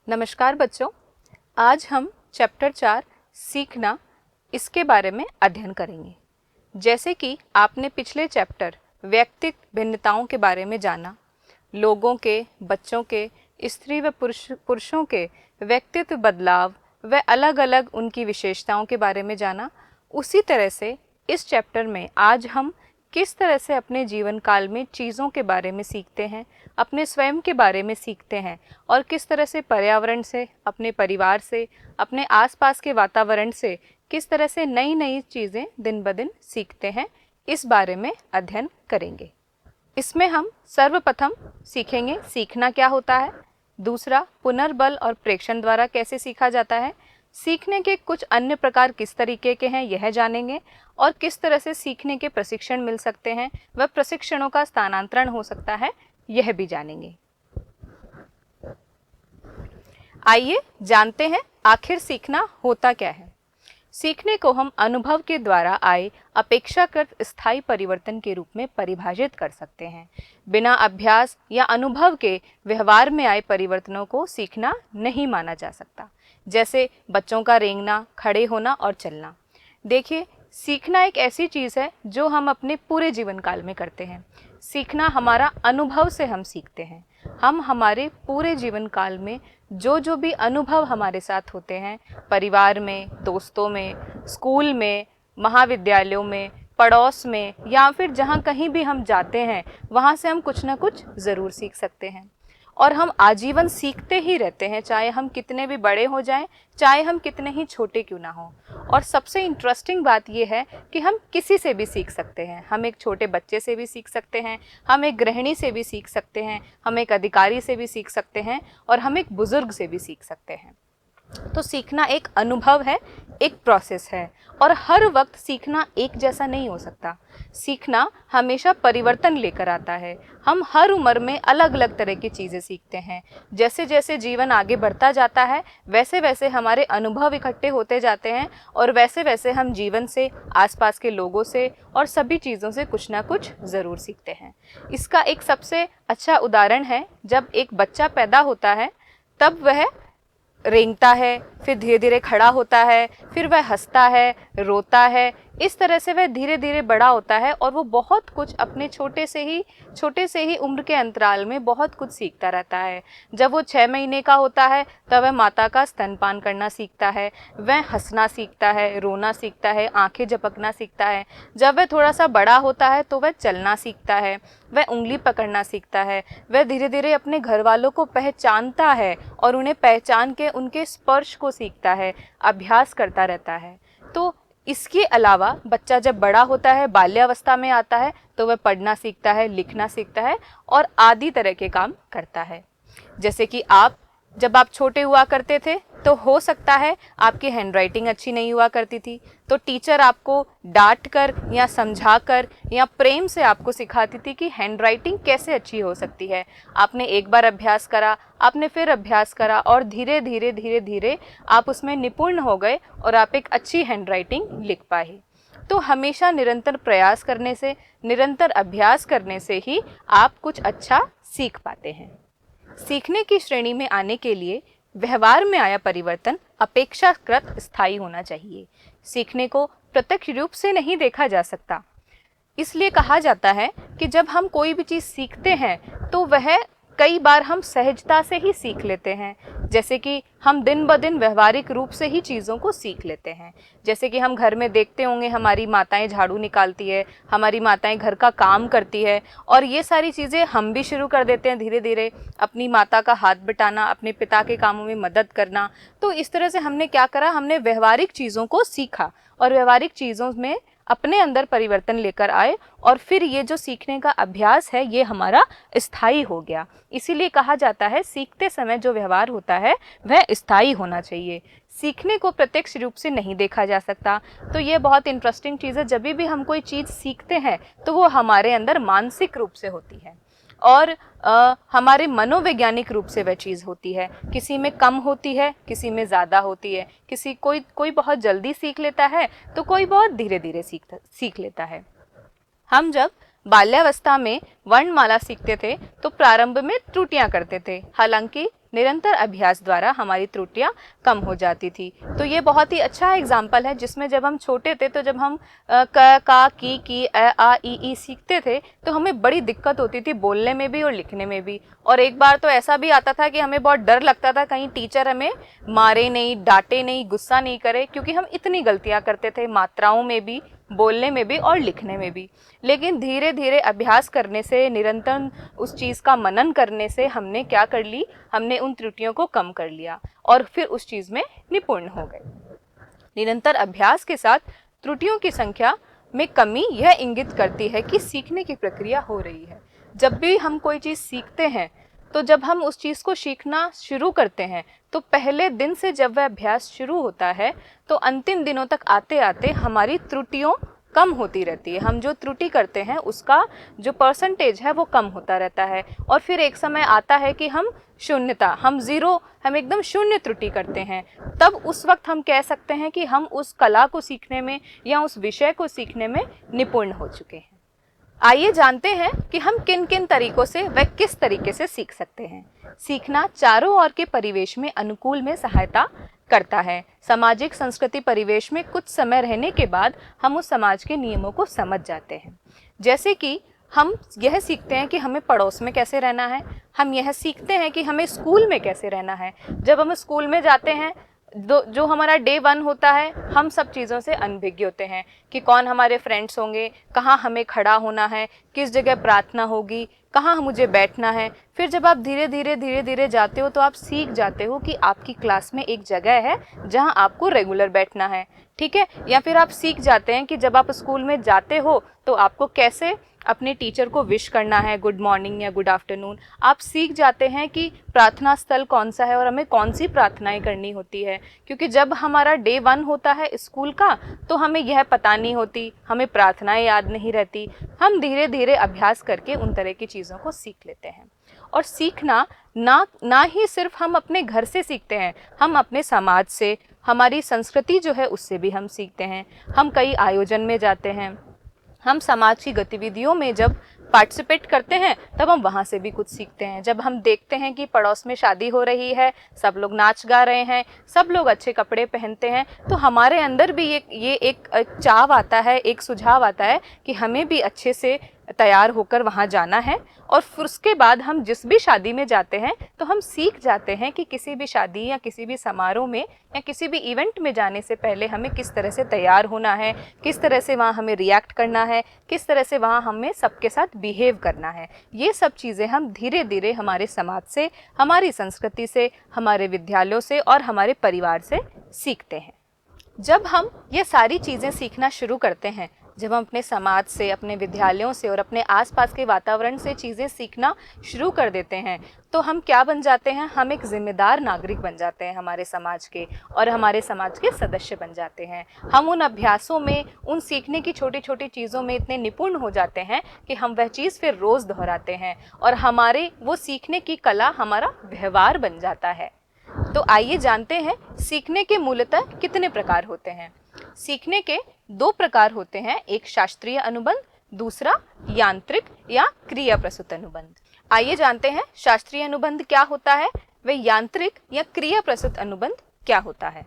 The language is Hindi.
नमस्कार बच्चों, आज हम चैप्टर 4 सीखना इसके बारे में अध्ययन करेंगे। जैसे कि आपने पिछले चैप्टर व्यक्तित्व भिन्नताओं के बारे में जाना, लोगों के, बच्चों के, स्त्री व पुरुषों के व्यक्तित्व बदलाव व अलग अलग उनकी विशेषताओं के बारे में जाना, उसी तरह से इस चैप्टर में आज हम किस तरह से अपने जीवन काल में चीज़ों के बारे में सीखते हैं, अपने स्वयं के बारे में सीखते हैं और किस तरह से पर्यावरण से, अपने परिवार से, अपने आसपास के वातावरण से किस तरह से नई नई चीज़ें दिन ब दिन सीखते हैं, इस बारे में अध्ययन करेंगे। इसमें हम सर्वप्रथम सीखेंगे सीखना क्या होता है, दूसरा पुनर्बल और प्रेक्षण द्वारा कैसे सीखा जाता है, सीखने के कुछ अन्य प्रकार किस तरीके के हैं यह जानेंगे और किस तरह से सीखने के प्रशिक्षण मिल सकते हैं व प्रशिक्षणों का स्थानांतरण हो सकता है यह भी जानेंगे। आइए जानते हैं आखिर सीखना होता क्या है। सीखने को हम अनुभव के द्वारा आए अपेक्षाकृत स्थायी परिवर्तन के रूप में परिभाषित कर सकते हैं। बिना अभ्यास या अनुभव के व्यवहार में आए परिवर्तनों को सीखना नहीं माना जा सकता। जैसे बच्चों का रेंगना, खड़े होना और चलना। देखिए, सीखना एक ऐसी चीज़ है जो हम अपने पूरे जीवन काल में करते हैं। सीखना हमारा अनुभव से हम सीखते हैं। हम हमारे पूरे जीवन काल में जो भी अनुभव हमारे साथ होते हैं, परिवार में, दोस्तों में, स्कूल में, महाविद्यालयों में, पड़ोस में या फिर जहाँ कहीं भी हम जाते हैं, वहाँ से हम कुछ ना कुछ ज़रूर सीख सकते हैं और हम आजीवन सीखते ही रहते हैं, चाहे हम कितने भी बड़े हो जाएं, चाहे हम कितने ही छोटे क्यों ना हों। और सबसे इंटरेस्टिंग बात यह है कि हम किसी से भी सीख सकते हैं। हम एक छोटे बच्चे से भी सीख सकते हैं, हम एक गृहिणी से भी सीख सकते हैं, हम एक अधिकारी से भी सीख सकते हैं और हम एक बुजुर्ग से भी सीख सकते हैं। तो सीखना एक अनुभव है, एक प्रोसेस है और हर वक्त सीखना एक जैसा नहीं हो सकता। सीखना हमेशा परिवर्तन लेकर आता है। हम हर उम्र में अलग अलग तरह की चीज़ें सीखते हैं। जैसे जैसे जीवन आगे बढ़ता जाता है, वैसे वैसे हमारे अनुभव इकट्ठे होते जाते हैं और वैसे वैसे हम जीवन से, आसपास के लोगों से और सभी चीज़ों से कुछ ना कुछ ज़रूर सीखते हैं। इसका एक सबसे अच्छा उदाहरण है, जब एक बच्चा पैदा होता है तब वह रेंगता है, फिर धीरे धीरे खड़ा होता है, फिर वह हंसता है, रोता है। इस तरह से वह धीरे धीरे बड़ा होता है और वो बहुत कुछ अपने छोटे से ही उम्र के अंतराल में बहुत कुछ सीखता रहता है। जब वो 6 महीने का होता है तब वह माता का स्तनपान करना सीखता है, वह हंसना सीखता है, रोना सीखता है, आंखें झपकना सीखता है। जब वह थोड़ा सा बड़ा होता है तो वह चलना सीखता है, वह उंगली पकड़ना सीखता है, वह धीरे धीरे अपने घर वालों को पहचानता है और उन्हें पहचान के उनके स्पर्श को सीखता है, अभ्यास करता रहता है। तो इसके अलावा बच्चा जब बड़ा होता है, बाल्यावस्था में आता है, तो वह पढ़ना सीखता है, लिखना सीखता है और आदि तरह के काम करता है। जैसे कि जब आप छोटे हुआ करते थे तो हो सकता है आपकी हैंडराइटिंग अच्छी नहीं हुआ करती थी, तो टीचर आपको डांट कर या समझा कर या प्रेम से आपको सिखाती थी कि हैंडराइटिंग कैसे अच्छी हो सकती है। आपने एक बार अभ्यास करा, आपने फिर अभ्यास करा और धीरे धीरे आप उसमें निपुण हो गए और आप एक अच्छी हैंडराइटिंग लिख पाए। तो हमेशा निरंतर प्रयास करने से, निरंतर अभ्यास करने से ही आप कुछ अच्छा सीख पाते हैं। सीखने की श्रेणी में आने के लिए व्यवहार में आया परिवर्तन अपेक्षाकृत स्थायी होना चाहिए। सीखने को प्रत्यक्ष रूप से नहीं देखा जा सकता। इसलिए कहा जाता है कि जब हम कोई भी चीज़ सीखते हैं तो वह कई बार हम सहजता से ही सीख लेते हैं। जैसे कि हम दिन ब दिन व्यवहारिक रूप से ही चीज़ों को सीख लेते हैं। जैसे कि हम घर में देखते होंगे, हमारी माताएं झाड़ू निकालती है, हमारी माताएं घर का काम करती है और ये सारी चीज़ें हम भी शुरू कर देते हैं धीरे धीरे। अपनी माता का हाथ बटाना, अपने पिता के कामों में मदद करना। तो इस तरह से हमने क्या करा, हमने व्यवहारिक चीज़ों को सीखा और व्यवहारिक चीज़ों में अपने अंदर परिवर्तन लेकर आए और फिर ये जो सीखने का अभ्यास है ये हमारा स्थायी हो गया। इसीलिए कहा जाता है सीखते समय जो व्यवहार होता है वह स्थायी होना चाहिए। सीखने को प्रत्यक्ष रूप से नहीं देखा जा सकता। तो ये बहुत इंटरेस्टिंग चीज़ है। जब भी हम कोई चीज़ सीखते हैं तो वो हमारे अंदर मानसिक रूप से होती है और हमारे मनोवैज्ञानिक रूप से वह चीज़ होती है। किसी में कम होती है, किसी में ज़्यादा होती है। कोई बहुत जल्दी सीख लेता है तो कोई बहुत धीरे धीरे सीख लेता है। हम जब बाल्यावस्था में वर्णमाला सीखते थे तो प्रारंभ में त्रुटियां करते थे, हालांकि निरंतर अभ्यास द्वारा हमारी त्रुटियां कम हो जाती थी। तो ये बहुत ही अच्छा एग्जाम्पल है जिसमें जब हम छोटे थे तो जब हम क का की अ आ ई सीखते थे तो हमें बड़ी दिक्कत होती थी बोलने में भी और लिखने में भी। और एक बार तो ऐसा भी आता था कि हमें बहुत डर लगता था कहीं टीचर हमें मारे नहीं, डांटे नहीं, गुस्सा नहीं करे, क्योंकि हम इतनी गलतियां करते थे मात्राओं में भी, बोलने में भी और लिखने में भी। लेकिन धीरे धीरे अभ्यास करने से, निरंतर उस चीज़ का मनन करने से हमने क्या कर ली, हमने उन त्रुटियों को कम कर लिया और फिर उस चीज़ में निपुण हो गए। निरंतर अभ्यास के साथ त्रुटियों की संख्या में कमी यह इंगित करती है कि सीखने की प्रक्रिया हो रही है। जब भी हम कोई चीज़ सीखते हैं तो जब हम उस चीज़ को सीखना शुरू करते हैं तो पहले दिन से जब वह अभ्यास शुरू होता है तो अंतिम दिनों तक आते आते हमारी त्रुटियों कम होती रहती है। हम जो त्रुटि करते हैं उसका जो परसेंटेज है वो कम होता रहता है और फिर एक समय आता है कि हम शून्यता, हम ज़ीरो, हम एकदम शून्य त्रुटि करते हैं। तब उस वक्त हम कह सकते हैं कि हम उस कला को सीखने में या उस विषय को सीखने में निपुण हो चुके हैं। आइए जानते हैं कि हम किन किन तरीकों से व किस तरीके से सीख सकते हैं। सीखना चारों ओर के परिवेश में अनुकूल में सहायता करता है। सामाजिक संस्कृति परिवेश में कुछ समय रहने के बाद हम उस समाज के नियमों को समझ जाते हैं। जैसे कि हम यह सीखते हैं कि हमें पड़ोस में कैसे रहना है, हम यह सीखते हैं कि हमें स्कूल में कैसे रहना है। जब हम स्कूल में जाते हैं जो हमारा डे 1 होता है, हम सब चीज़ों से अनभिज्ञ होते हैं कि कौन हमारे फ्रेंड्स होंगे, कहाँ हमें खड़ा होना है, किस जगह प्रार्थना होगी, कहाँ मुझे बैठना है। फिर जब आप धीरे धीरे जाते हो तो आप सीख जाते हो कि आपकी क्लास में एक जगह है जहाँ आपको रेगुलर बैठना है, ठीक है। या फिर आप सीख जाते हैं कि जब आप स्कूल में जाते हो तो आपको कैसे अपने टीचर को विश करना है, गुड मॉर्निंग या गुड आफ्टरनून। आप सीख जाते हैं कि प्रार्थना स्थल कौन सा है और हमें कौन सी प्रार्थनाएं करनी होती है, क्योंकि जब हमारा डे 1 होता है स्कूल का तो हमें यह पता नहीं होती, हमें प्रार्थनाएं याद नहीं रहती। हम धीरे धीरे अभ्यास करके उन तरह की चीज़ों को सीख लेते हैं। और सीखना ना ही सिर्फ हम अपने घर से सीखते हैं, हम अपने समाज से, हमारी संस्कृति जो है उससे भी हम सीखते हैं। हम कई आयोजन में जाते हैं, हम समाज की गतिविधियों में जब पार्टिसिपेट करते हैं तब हम वहाँ से भी कुछ सीखते हैं। जब हम देखते हैं कि पड़ोस में शादी हो रही है, सब लोग नाच गा रहे हैं, सब लोग अच्छे कपड़े पहनते हैं, तो हमारे अंदर भी ये एक चाव आता है, एक सुझाव आता है कि हमें भी अच्छे से तैयार होकर वहाँ जाना है। और फिर उसके बाद हम जिस भी शादी में जाते हैं तो हम सीख जाते हैं कि किसी भी शादी या किसी भी समारोह में या किसी भी इवेंट में जाने से पहले हमें किस तरह से तैयार होना है, किस तरह से वहाँ हमें रिएक्ट करना है, किस तरह से वहाँ हमें सबके साथ बिहेव करना है। ये सब चीज़ें हम धीरे धीरे हमारे समाज से, हमारी संस्कृति से, हमारे विद्यालयों से और हमारे परिवार से सीखते हैं। जब हम ये सारी चीज़ें सीखना शुरू करते हैं, जब हम अपने समाज से, अपने विद्यालयों से और अपने आसपास के वातावरण से चीज़ें सीखना शुरू कर देते हैं, तो हम क्या बन जाते हैं, हम एक जिम्मेदार नागरिक बन जाते हैं हमारे समाज के और हमारे समाज के सदस्य बन जाते हैं। हम उन अभ्यासों में, उन सीखने की छोटी छोटी चीज़ों में इतने निपुण हो जाते हैं कि हम वह चीज़ फिर रोज़ दोहराते हैं और हमारे वो सीखने की कला हमारा व्यवहार बन जाता है। तो आइए जानते हैं सीखने के मूलतः कितने प्रकार होते हैं। सीखने के 2 प्रकार होते हैं, एक शास्त्रीय अनुबंध, दूसरा यांत्रिक या क्रिया प्रसूत अनुबंध। आइए जानते हैं शास्त्रीय अनुबंध क्या होता है, व यांत्रिक या क्रिया प्रसूत अनुबंध क्या होता है।